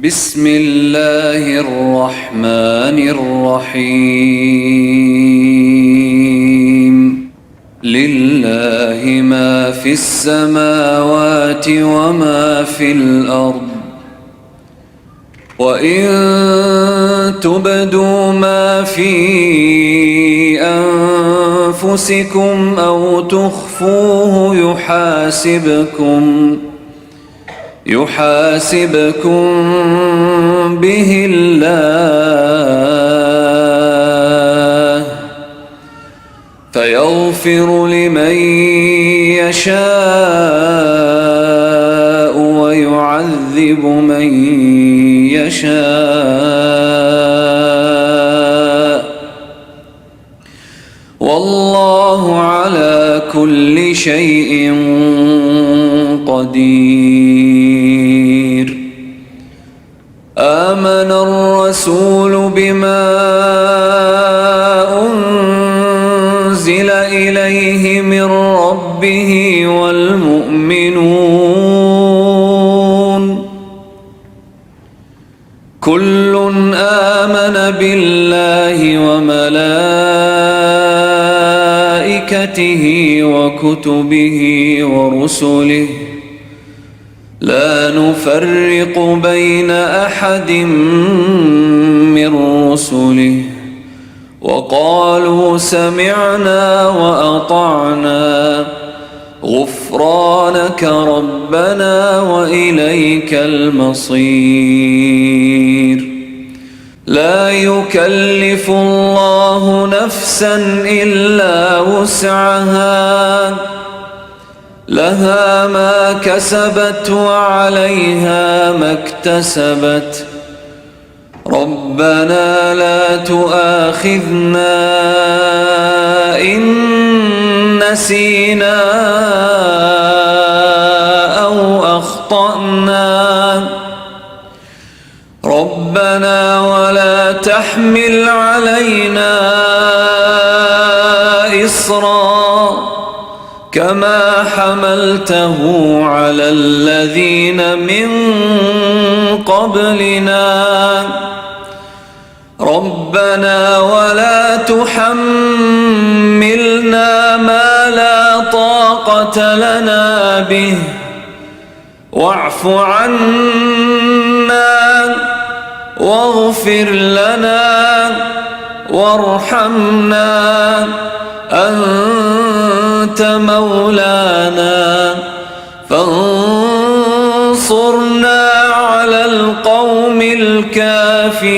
بسم الله الرحمن الرحيم لله ما في السماوات وما في الأرض وإن تبدوا ما في أنفسكم أو تخفوه يحاسبكم به الله فيغفر لمن يشاء ويعذب من يشاء والله على كل شيء قدير. آمن الرسول بما أنزل إليه من ربه والمؤمنون كل آمن بالله وملائكته وكتبه ورسله لا نفرق بين أحد من رسله وقالوا سمعنا وأطعنا غفرانك ربنا وإليك المصير. لا يكلف الله نفسا إلا وسعها لها ما كسبت وعليها ما اكتسبت ربنا لا تؤاخذنا إن نسينا أو أخطأنا ربنا ولا تحمل علينا إصرا كما حملته على الذين من قبلنا ربنا ولا تحملنا ما لا طاقة لنا به واعف عنا واغفر لنا وارحمنا أنت مولانا فانصرنا على القوم الكافرين.